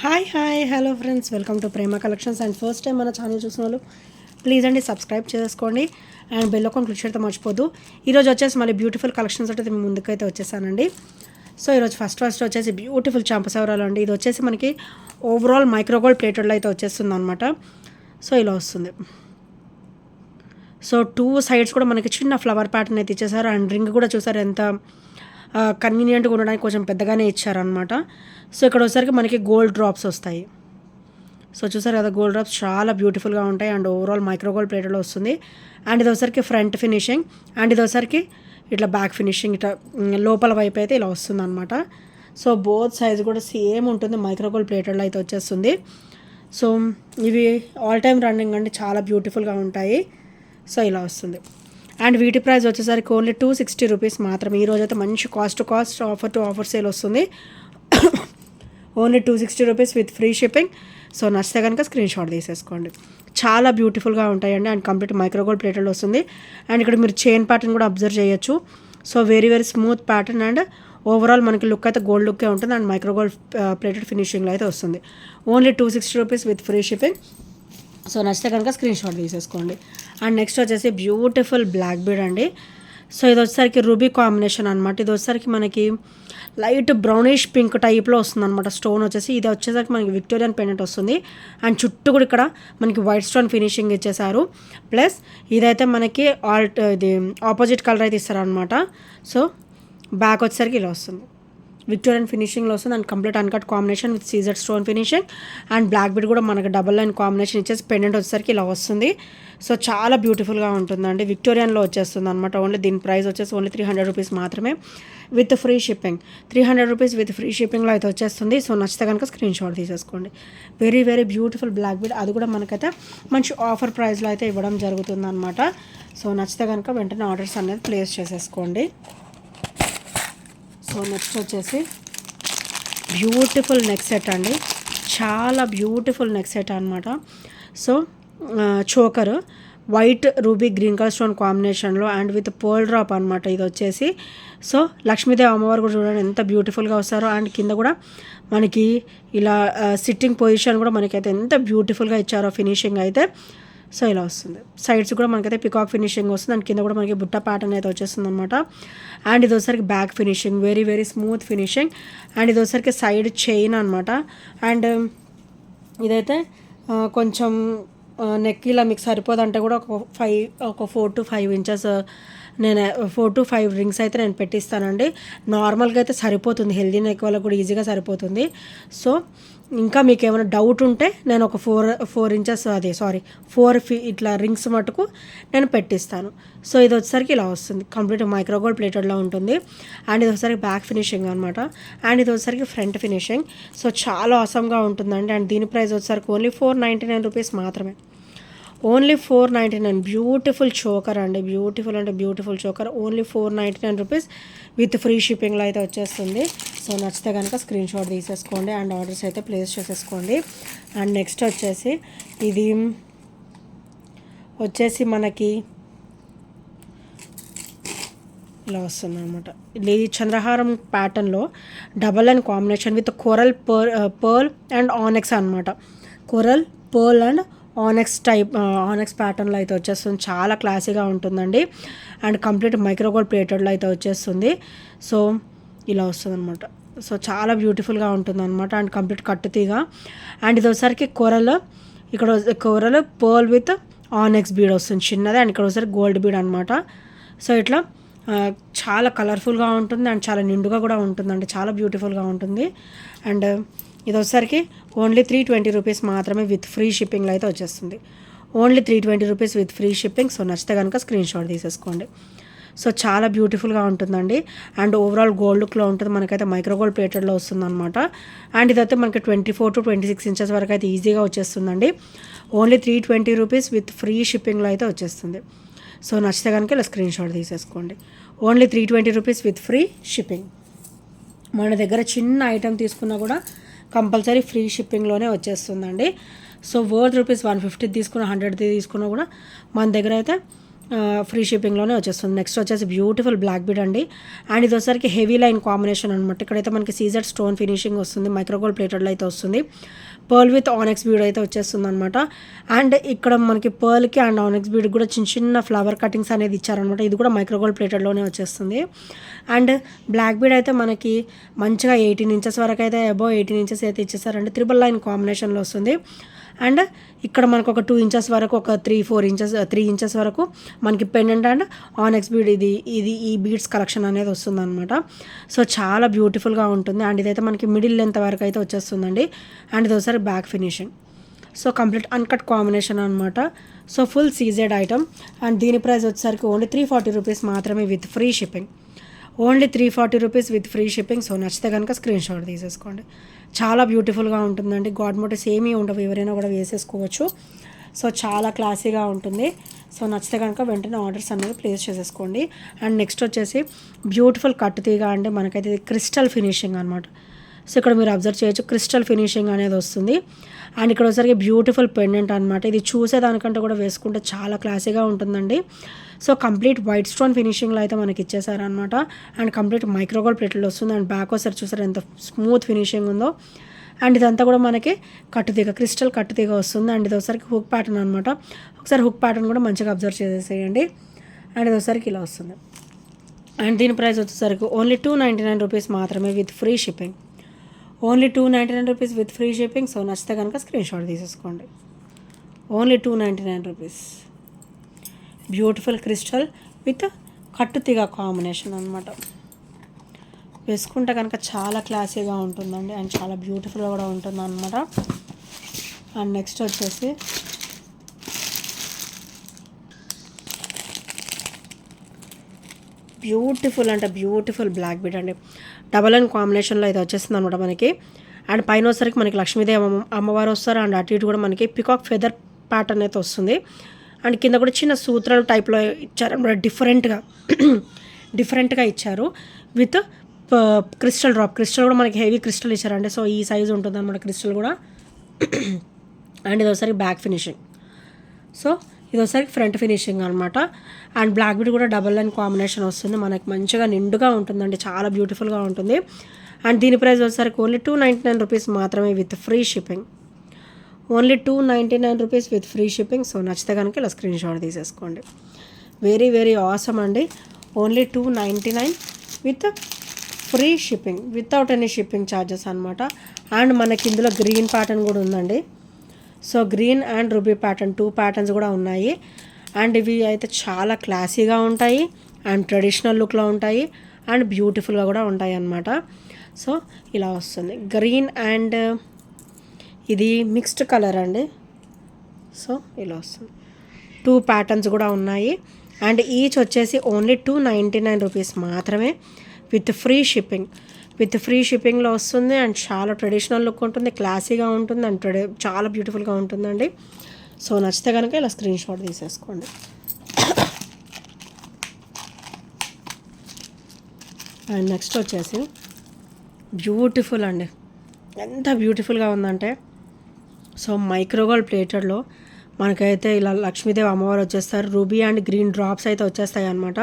Hi hello friends, welcome to Prema collections. And first time మన channel చూసిన వాళ్ళు please అండి సబ్స్క్రైబ్ చేసుకోండి అండ్ బెల్ ఐకాన్ క్లిక్ చేయడం మర్చిపోద్దు. ఈరోజు వచ్చేసి మళ్ళీ బ్యూటిఫుల్ కలెక్షన్స్ అయితే మీ ముందుకైతే వచ్చేసానండి. సో ఈరోజు ఫస్ట్ వచ్చేసి బ్యూటిఫుల్ చంపసవరాలు అండి. ఇది వచ్చేసి మనకి ఓవరాల్ మైక్రోగోల్డ్ ప్లేటెడ్లో అయితే వచ్చేస్తుంది అనమాట. సో ఇలా వస్తుంది. సో టూ సైడ్స్ కూడా మనకి చిన్న ఫ్లవర్ ప్యాటర్న్ అయితే ఇచ్చేసారు. అండ్ రింగ్ కూడా చూసారు ఎంత కన్వీనియంట్గా ఉండడానికి కొంచెం పెద్దగానే ఇచ్చారనమాట. సో ఇక్కడ వచ్చేసరికి మనకి గోల్డ్ డ్రాప్స్ వస్తాయి. సో చూసారు కదా, గోల్డ్ డ్రాప్స్ చాలా బ్యూటిఫుల్గా ఉంటాయి. అండ్ ఓవరాల్ మైక్రోగోల్డ్ ప్లేటెడ్లో వస్తుంది. అండ్ ఇది వచ్చేసరికి ఫ్రంట్ ఫినిషింగ్, అండ్ ఇది వచ్చేసరికి ఇట్లా బ్యాక్ ఫినిషింగ్, ఇట్లా లోపల వైపు అయితే ఇలా వస్తుంది అనమాట. సో బోత్ సైజ్ కూడా సేమ్ ఉంటుంది, మైక్రోగోల్డ్ ప్లేటెడ్లో అయితే వచ్చేస్తుంది. సో ఇవి ఆల్ టైమ్ రన్నింగ్ అండి, చాలా బ్యూటిఫుల్గా ఉంటాయి. సో ఇలా వస్తుంది. అండ్ వీటి ప్రైస్ వచ్చేసరికి ఓన్లీ 260 రూపీస్ మాత్రమే. ఈరోజు అయితే మంచి cost offer to offer sale వస్తుంది. Only 260 rupees with free shipping. So నచ్చితే కనుక స్క్రీన్ షాట్ తీసేసుకోండి. చాలా బ్యూటిఫుల్గా ఉంటాయండి. అండ్ కంప్లీట్ మైక్రోగోల్డ్ ప్లేటెడ్లో వస్తుంది. అండ్ ఇక్కడ మీరు చైన్ ప్యాటర్న్ కూడా అబ్జర్వ్ చేయొచ్చు. So very smooth pattern and overall మనకి లుక్ అయితే గోల్డ్ లుక్కే ఉంటుంది. అండ్ మైక్రోగోల్డ్ ప్లేటెడ్ ఫినిషింగ్లో అయితే వస్తుంది. Only 260 rupees with free shipping. So నచ్చితే కనుక స్క్రీన్ షాట్ తీసేసుకోండి. అండ్ నెక్స్ట్ వచ్చేసి బ్యూటిఫుల్ బ్లాక్ బీడ్ అండి. సో ఇది వచ్చేసరికి రూబీ కాంబినేషన్ అనమాట. ఇది వచ్చేసరికి మనకి లైట్ బ్రౌనిష్ పింక్ టైప్లో వస్తుంది అనమాట. స్టోన్ వచ్చేసి ఇది వచ్చేసరికి మనకి విక్టోరియన్ పెండెంట్ వస్తుంది. అండ్ చుట్టూ కూడా ఇక్కడ మనకి వైట్ స్టోన్ ఫినిషింగ్ ఇచ్చేసారు. ప్లస్ ఇదైతే మనకి ఇది ఆపోజిట్ కలర్ అయితే ఇస్తారనమాట. సో బ్యాక్ వచ్చేసరికి ఇలా వస్తుంది, విక్టోరియన్ ఫినిషింగ్లో వస్తుంది. And complete uncut combination with Caesar stone finishing. And black bead కూడా మనకి డబల్ లైన్ కాంబినేషన్ ఇచ్చేసి పెండెంట్ వచ్చేసరికి ఇలా వస్తుంది. సో చాలా బ్యూటిఫుల్గా ఉంటుందండి. విక్టోరియన్లో వచ్చేస్తుంది అనమాట. ఓన్లీ దీని ప్రైస్ వచ్చేసి ఓన్లీ 300 రూపీస్ మాత్రమే with free shipping. 300 rupees with free షిప్పింగ్లో అయితే వచ్చేస్తుంది. సో నచ్చితే కనుక స్క్రీన్ షాట్ తీసేసుకోండి. వెరీ బ్యూటిఫుల్ బ్లాక్ బీడ్, అది కూడా మనకైతే మంచి ఆఫర్ ప్రైస్లో అయితే ఇవ్వడం జరుగుతుంది అనమాట. సో నచ్చితే కనుక వెంటనే ఆర్డర్స్ అనేది ప్లేస్ చేసేసుకోండి. సో నెక్స్ట్ వచ్చేసి బ్యూటిఫుల్ నెక్ సెట్ అండి. చాలా బ్యూటిఫుల్ నెక్ సెట్ అనమాట. So choker white ruby green colour stone కాంబినేషన్లో అండ్ విత్ పర్ల్ డ్రాప్ అనమాట. ఇది వచ్చేసి సో లక్ష్మీదేవి అమ్మవారు కూడా చూడండి ఎంత బ్యూటిఫుల్గా వస్తారో. అండ్ కింద కూడా మనకి ఇలా సిట్టింగ్ పొజిషన్ కూడా మనకైతే ఎంత బ్యూటిఫుల్గా ఇచ్చారో ఫినిషింగ్ అయితే. సో ఇలా వస్తుంది. సైడ్స్ కూడా మనకైతే పికాక్ ఫినిషింగ్ వస్తుంది. అండ్ కింద కూడా మనకి బుట్ట ప్యాటర్న్ అయితే వచ్చేస్తుంది అనమాట. అండ్ ఇది వచ్చరికి back finishing, very smooth finishing. And ఇది వచ్చరికి సైడ్ చైన్ అనమాట. అండ్ ఇదైతే కొంచెం నెక్ ఇలా మీకు సరిపోదంటే కూడా ఒక 4 to 5 ఇంచెస్ నేను 4 to 5 రింగ్స్ అయితే నేను పెట్టిస్తానండి. నార్మల్గా అయితే సరిపోతుంది, హెల్దీ నెక్ వాళ్ళకి కూడా ఈజీగా సరిపోతుంది. సో ఇంకా మీకు ఏమైనా డౌట్ ఉంటే నేను ఒక 4 ఇంచెస్ 4 ఇట్లా రింగ్స్ మటుకు నేను పెట్టిస్తాను. సో ఇది వచ్చేసరికి ఇలా వస్తుంది, కంప్లీట్ మైక్రోగోల్డ్ ప్లేటెడ్లో ఉంటుంది. అండ్ ఇది వచ్చేసరికి బ్యాక్ ఫినిషింగ్ అనమాట. అండ్ ఇది వచ్చేసరికి ఫ్రంట్ ఫినిషింగ్. సో చాలా అవసరంగా ఉంటుందండి. అండ్ దీని ప్రైస్ వచ్చేసరికి ఓన్లీ 499 రూపీస్ మాత్రమే. ఓన్లీ 499. బ్యూటిఫుల్ చోకర్ అండి, beautiful choker. Only 499 rupees with free షిప్పింగ్లో అయితే వచ్చేస్తుంది. సో నచ్చితే కనుక స్క్రీన్ షాట్ తీసేసుకోండి అండ్ ఆర్డర్స్ అయితే ప్లేస్ చేసేసుకోండి. అండ్ నెక్స్ట్ వచ్చేసి ఇది వచ్చేసి మనకి ఇలా వస్తుంది అనమాట. ఇది చంద్రహారం ప్యాటర్న్లో double line combination with coral pearl and onyx అనమాట. కోరల్ పర్ల్ అండ్ ఆనెక్స్ ప్యాటర్న్లో అయితే వచ్చేస్తుంది. చాలా క్లాసీగా ఉంటుందండి. అండ్ కంప్లీట్ మైక్రోగోల్డ్ ప్లేటెడ్లో అయితే వచ్చేస్తుంది. సో ఇలా వస్తుంది అనమాట. సో చాలా బ్యూటిఫుల్గా ఉంటుంది అనమాట. And complete కట్టుతీగా. అండ్ ఇది వచ్చేసరికి ఇక్కడ కొరల్ పర్ల్ విత్ ఆనెక్స్ బీడ్ వస్తుంది చిన్నది. అండ్ ఇక్కడ వచ్చేసరికి గోల్డ్ బీడ్ అనమాట. సో ఇట్లా చాలా కలర్ఫుల్గా ఉంటుంది అండ్ చాలా నిండుగా కూడా ఉంటుందండి. చాలా బ్యూటిఫుల్గా ఉంటుంది. అండ్ ఇది వచ్చేసరికి ఓన్లీ 320 రూపీస్ మాత్రమే విత్ ఫ్రీ షిప్పింగ్లో అయితే వచ్చేస్తుంది. Only 320 rupees with free shipping. So నచ్చితే కనుక స్క్రీన్ షాట్ తీసేసుకోండి. సో చాలా బ్యూటిఫుల్గా ఉంటుందండి. అండ్ ఓవరాల్ గోల్డ్ లుక్లో ఉంటుంది, మనకైతే మైక్రోగోల్డ్ ప్లేటెడ్లో వస్తుంది అనమాట. అండ్ ఇదైతే మనకి 24 to 26 ఇంచెస్ వరకు అయితే ఈజీగా వచ్చేస్తుందండి. ఓన్లీ 320 రూపీస్ విత్ ఫ్రీ షిప్పింగ్లో అయితే వచ్చేస్తుంది. సో నచ్చితే కనుక ఇలా స్క్రీన్ షాట్ తీసేసుకోండి. Only 320 rupees with free shipping. మన దగ్గర చిన్న ఐటెం తీసుకున్నా కూడా కంపల్సరీ ఫ్రీ షిప్పింగ్లోనే వచ్చేస్తుందండి. సో వర్త్ రూపీస్ 150 తీసుకున్న 100 తీసుకున్నా కూడా మన దగ్గర అయితే ఫ్రీ షిప్పింగ్లోనే వచ్చేస్తుంది. నెక్స్ట్ వచ్చేసి బ్యూటిఫుల్ బ్లాక్ బీడ్ అండి. అండ్ ఇది వచ్చేసరికి హెవీ లైన్ కాంబినేషన్ అనమాట. ఇక్కడైతే మనకి సీజెడ్ స్టోన్ ఫినిషింగ్ వస్తుంది, మైక్రోగోల్డ్ ప్లేటెడ్లో అయితే వస్తుంది. పర్ల్ విత్ ఆనెక్స్ బీడ్ అయితే వచ్చేస్తుంది అనమాట. అండ్ ఇక్కడ మనకి పర్ల్కి అండ్ ఆనెక్స్ బీడ్ కూడా చిన్న చిన్న ఫ్లవర్ కటింగ్స్ అనేది ఇచ్చారనమాట. ఇది కూడా మైక్రోగోల్డ్ ప్లేటెడ్లోనే వచ్చేస్తుంది. అండ్ బ్లాక్ బీడ్ అయితే మనకి మంచిగా 18 ఇంచెస్ వరకు అయితే అబౌవ్ 18 ఇంచెస్ అయితే ఇచ్చేసారండి. త్రిబుల్ లైన్ కాంబినేషన్లో వస్తుంది. అండ్ ఇక్కడ మనకు ఒక 2 ఇంచెస్ వరకు, ఒక 3 ఇంచెస్ వరకు మనకి పెండెంట్ అండ్ ఆనెక్స్ బీడ్ ఈ బీడ్స్ కలెక్షన్ అనేది వస్తుంది అనమాట. సో చాలా బ్యూటిఫుల్గా ఉంటుంది. అండ్ ఇదైతే మనకి మిడిల్ లెంత్ వరకు అయితే వచ్చేస్తుందండి. అండ్ ఇది ఒకసారి back finishing. So complete uncut combination అనమాట. So full CZ item. And దీని ప్రైస్ వచ్చేసరికి ఓన్లీ 340 రూపీస్ మాత్రమే with free shipping. Only 340 rupees with free shipping. So నచ్చితే కనుక స్క్రీన్ షాట్ తీసేసుకోండి. చాలా బ్యూటిఫుల్గా ఉంటుందండి. గాడ్ మోటివ్స్ ఏమీ ఉండవు, ఎవరైనా కూడా వేసేసుకోవచ్చు. సో చాలా క్లాసీగా ఉంటుంది. సో నచ్చితే కనుక వెంటనే ఆర్డర్స్ అనేది ప్లేస్ చేసేసుకోండి. అండ్ నెక్స్ట్ వచ్చేసి బ్యూటిఫుల్ కట్టు తీగ అండి. మనకైతే ఇది క్రిస్టల్ ఫినిషింగ్ అనమాట. సో ఇక్కడ మీరు అబ్జర్వ్ చేయొచ్చు, క్రిస్టల్ ఫినిషింగ్ అనేది వస్తుంది. అండ్ ఇక్కడ వచ్చేసరికి బ్యూటిఫుల్ పెండెంట్ అనమాట. ఇది చూసేదానికంటే కూడా వేసుకుంటే చాలా క్లాసీగా ఉంటుందండి. సో కంప్లీట్ వైట్ స్టోన్ ఫినిషింగ్లో అయితే మనకి ఇచ్చేసారనమాట. అండ్ కంప్లీట్ మైక్రోగోల్డ్ ప్లేట్లో వస్తుంది. అండ్ బ్యాక్ ఒకసారి చూసారు ఎంత స్మూత్ ఫినిషింగ్ ఉందో. అండ్ ఇదంతా కూడా మనకి కట్టుతీగ, క్రిస్టల్ కట్టుతీగ వస్తుంది. అండ్ ఇది ఒకసారికి హుక్ ప్యాటర్న్ అనమాట. ఒకసారి హుక్ ప్యాటర్న్ కూడా మంచిగా అబ్జర్వ్ చేసేసేయండి. అండ్ ఇది ఒకసారికి ఇలా వస్తుంది. అండ్ దీని ప్రైస్ వచ్చేసరికి ఓన్లీ 299 రూపీస్ మాత్రమే with free shipping. Only 299 rupees with free shipping. So నచ్చితే కనుక స్క్రీన్ షాట్ తీసేసుకోండి. Only 299 rupees. Beautiful crystal with కట్టుతీగ కాంబినేషన్ అనమాట. వేసుకుంటే కనుక చాలా క్లాసీగా ఉంటుందండి. అండ్ చాలా బ్యూటిఫుల్గా కూడా ఉంటుంది అనమాట. అండ్ నెక్స్ట్ వచ్చేసి బ్యూటిఫుల్ అంటే బ్యూటిఫుల్ బ్లాక్ బీడ్ అండి. డబల్ అండ్ కాంబినేషన్లో అయితే వచ్చేస్తుంది అనమాట మనకి. అండ్ పైన వచ్చేసరికి మనకి లక్ష్మీదేవి అమ్మవారు వస్తారు. అండ్ అటు ఇటు కూడా మనకి పికాక్ ఫెదర్ ప్యాటర్న్ అయితే వస్తుంది. అండ్ కింద కూడా చిన్న సూత్రాలు టైప్లో ఇచ్చారు, డిఫరెంట్గా ఇచ్చారు విత్ క్రిస్టల్ డ్రాప్. క్రిస్టల్ కూడా మనకి హెవీ క్రిస్టల్ ఇచ్చారండి. సో ఈ సైజు ఉంటుంది అనమాట క్రిస్టల్ కూడా. అండ్ ఇది ఒకసారి బ్యాక్ ఫినిషింగ్. సో ఇది ఒకసారి ఫ్రంట్ ఫినిషింగ్ అనమాట. అండ్ బ్లాక్ బీడ్ కూడా డబల్ లైన్ కాంబినేషన్ వస్తుంది. మనకి మంచిగా నిండుగా ఉంటుందండి, చాలా బ్యూటిఫుల్గా ఉంటుంది. అండ్ దీని ప్రైస్ వచ్చేసరికి ఓన్లీ 299 రూపీస్ మాత్రమే with free shipping. Only 299 rupees with free shipping. So నచ్చితే కనుక ఇలా స్క్రీన్ షాట్ తీసేసుకోండి. వెరీ వెరీ ఆసమ్ అండి. Only 299 with free shipping, without any shipping charges అనమాట. అండ్ మనకి ఇందులో గ్రీన్ ప్యాటర్న్ కూడా ఉందండి. So green and ruby pattern 2 patterns కూడా ఉన్నాయి. అండ్ ఇవి అయితే చాలా క్లాసీగా ఉంటాయి అండ్ ట్రెడిషనల్ లుక్లో ఉంటాయి అండ్ బ్యూటిఫుల్గా కూడా ఉంటాయి అన్నమాట. సో ఇలా వస్తుంది గ్రీన్ అండ్ ఇది మిక్స్డ్ కలర్ అండి. సో ఇలా వస్తుంది. 2 ప్యాటర్న్స్ కూడా ఉన్నాయి. అండ్ ఈచ్ వచ్చేసి ఓన్లీ 299 రూపీస్ మాత్రమే with free shipping. With free షిప్పింగ్లో వస్తుంది. అండ్ చాలా ట్రెడిషనల్ లుక్ ఉంటుంది, క్లాసీగా ఉంటుంది అండ్ చాలా బ్యూటిఫుల్గా ఉంటుందండి. సో నచ్చితే కనుక ఇలా స్క్రీన్ షాట్ తీసేసుకోండి. అండ్ నెక్స్ట్ వచ్చేసి బ్యూటిఫుల్ అండి, ఎంత బ్యూటిఫుల్గా ఉందంటే సో మైక్రోగోల్డ్ ప్లేటెడ్లో మనకైతే ఇలా లక్ష్మీదేవి అమ్మవారు వచ్చేస్తారు. రూబీ అండ్ గ్రీన్ డ్రాప్స్ అయితే వచ్చేస్తాయి అన్నమాట.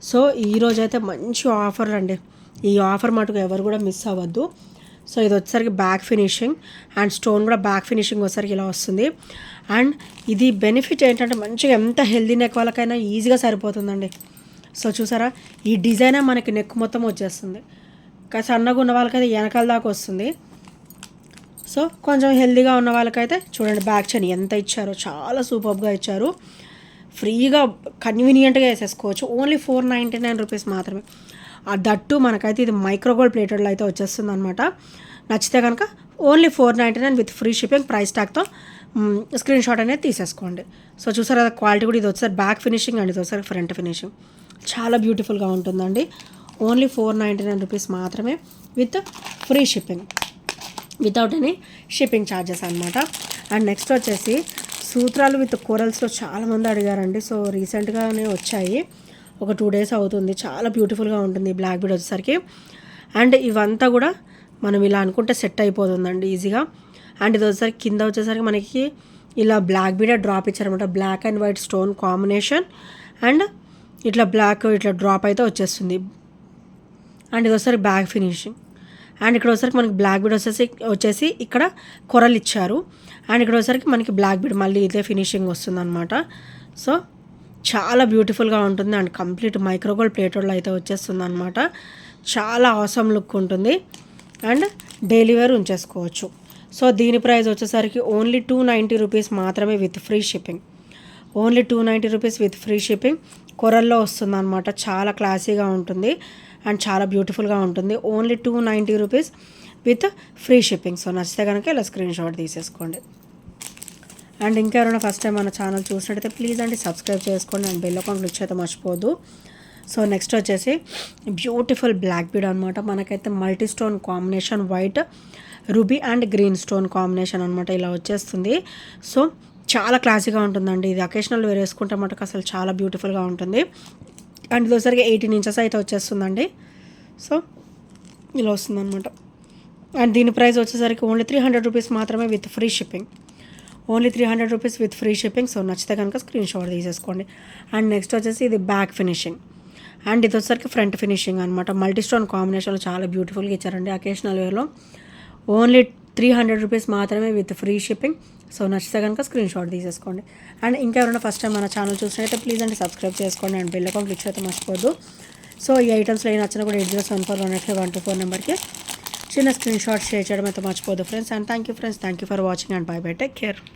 సో ఈరోజు అయితే మంచి ఆఫర్ అండి. ఈ ఆఫర్ మటుకు ఎవరు కూడా మిస్ అవ్వద్దు. సో ఇది వచ్చేసరికి బ్యాక్ ఫినిషింగ్ అండ్ స్టోన్ కూడా బ్యాక్ ఫినిషింగ్ వచ్చేసరికి ఇలా వస్తుంది. అండ్ ఇది బెనిఫిట్ ఏంటంటే మంచిగా ఎంత హెల్దీ నెక్ వాళ్ళకైనా ఈజీగా సరిపోతుందండి. సో చూసారా, ఈ డిజైనే మనకి నెక్ మొత్తం వచ్చేస్తుంది. సన్నగా ఉన్న వాళ్ళకైతే వెనకాల దాకా వస్తుంది. సో కొంచెం హెల్దీగా ఉన్న వాళ్ళకైతే చూడండి బ్యాక్ చైన్ ఎంత ఇచ్చారో, చాలా సూపర్గా ఇచ్చారు. ఫ్రీగా కన్వీనియంట్గా వేసేసుకోవచ్చు. ఓన్లీ 499 రూపీస్ మాత్రమే. దట్టు మనకైతే ఇది మైక్రోగోల్డ్ ప్లేటెడ్లో అయితే వచ్చేస్తుంది అనమాట. నచ్చితే కనుక only 499 with free shipping price ట్యాగ్తో స్క్రీన్ షాట్ అనేది తీసేసుకోండి. సో చూసారు కదా క్వాలిటీ కూడా, ఇది వచ్చేసరి బ్యాక్ ఫినిషింగ్ అండ్ ఇది వచ్చేసరి ఫ్రంట్ ఫినిషింగ్. చాలా బ్యూటిఫుల్గా ఉంటుందండి. ఓన్లీ 499 రూపీస్ మాత్రమే with free shipping, without any shipping charges అనమాట. అండ్ నెక్స్ట్ వచ్చేసి సూత్రాలు విత్ కోరల్స్లో చాలామంది అడిగారండి. సో రీసెంట్గానే వచ్చాయి, ఒక 2 డేస్ అవుతుంది. చాలా బ్యూటిఫుల్గా ఉంటుంది బ్లాక్ బీడ్ వచ్చేసరికి. అండ్ ఇవంతా కూడా మనం ఇలా అనుకుంటే సెట్ అయిపోతుందండి ఈజీగా. అండ్ ఇది వచ్చేసరికి కింద వచ్చేసరికి మనకి ఇలా బ్లాక్ బీడెడ్ డ్రాప్ ఇచ్చారనమాట. Black and white stone combination and ఇట్లా బ్లాక్ ఇట్లా డ్రాప్ అయితే వచ్చేస్తుంది. అండ్ ఇది ఒకసారి బ్యాక్ ఫినిషింగ్. అండ్ ఇక్కడ వచ్చేసరికి మనకి బ్లాక్ బీడ్ వచ్చేసి ఇక్కడ కొరలు ఇచ్చారు. అండ్ ఇక్కడ వచ్చేసరికి మనకి బ్లాక్ బీడ్ మళ్ళీ ఇదే ఫినిషింగ్ వస్తుందన్నమాట. సో చాలా బ్యూటిఫుల్గా ఉంటుంది అండ్ కంప్లీట్ మైక్రోగోల్డ్ ప్లేటెడ్లో అయితే వచ్చేస్తుంది అనమాట. చాలా ఆసమ్ లుక్ ఉంటుంది అండ్ డైలీ వేర్ ఉంచేసుకోవచ్చు. సో దీని ప్రైస్ వచ్చేసరికి ఓన్లీ 290 రూపీస్ మాత్రమే with free shipping. Only 290 rupees with free shipping. కొరల్లో వస్తుంది అనమాట. చాలా క్లాసీగా ఉంటుంది అండ్ చాలా బ్యూటిఫుల్గా ఉంటుంది. Only 290 rupees with free shipping. So నచ్చితే కనుక ఇలా స్క్రీన్ షాట్ తీసేసుకోండి. అండ్ ఇంకెవరైనా ఫస్ట్ టైం మన ఛానల్ చూసినట్టయితే ప్లీజ్ అండి సబ్స్క్రైబ్ చేసుకోండి అండ్ బెల్ ఐకాన్ క్లిక్ అయితే మర్చిపోదు. సో నెక్స్ట్ వచ్చేసి బ్యూటిఫుల్ బ్లాక్ బీడ్ అనమాట. మనకైతే multi stone combination, white ruby and green stone combination అనమాట. ఇలా వచ్చేస్తుంది. సో చాలా క్లాసీగా ఉంటుందండి. ఇది అకేషనల్ వేర్ వేసుకుంటే మటుకు అసలు చాలా బ్యూటిఫుల్గా ఉంటుంది. అండ్ ఇది వచ్చరికి 18 ఇంచెస్ అయితే వచ్చేస్తుందండి. సో ఇలా వస్తుందన్నమాట. అండ్ దీని ప్రైస్ వచ్చేసరికి ఓన్లీ 300 రూపీస్ మాత్రమే with free shipping. Only 300 rupees with free shipping. So నచ్చితే కనుక స్క్రీన్ షాట్ తీసేసుకోండి. అండ్ నెక్స్ట్ వచ్చేసి ఇది బ్యాక్ ఫినిషింగ్ అండ్ ఇది వచ్చరికి ఫ్రంట్ ఫినిషింగ్ అనమాట. మల్టీ స్టోన్ కాంబినేషన్లో చాలా బ్యూటిఫుల్గా ఇచ్చారండి అకేషనల్ వేర్లో. ఓన్లీ 300 రూపీస్ మాత్రమే విత్ ఫ్రీ షిప్పింగ్. సో నచ్చితే కనుక స్క్రీన్ షాట్ తీసేసుకోండి. అండ్ ఇంకెవరైనా ఫస్ట్ టైం మన ఛానల్ చూసినట్టయితే ప్లీజ్ అండి సబ్స్క్రైబ్ చేసుకోండి అండ్ బెల్ ఐకాన్ క్లిక్ అయితే మర్చిపోద్దు. సో ఈ ఐటమ్స్లో ఏ నచ్చినా కూడా 8074 నెంబర్కి చిన్న స్క్రీన్ షాట్ షేర్ చేయడం అయితే మర్చిపోద్దు friends. And thank you friends. Thank you for watching and bye bye. Take care.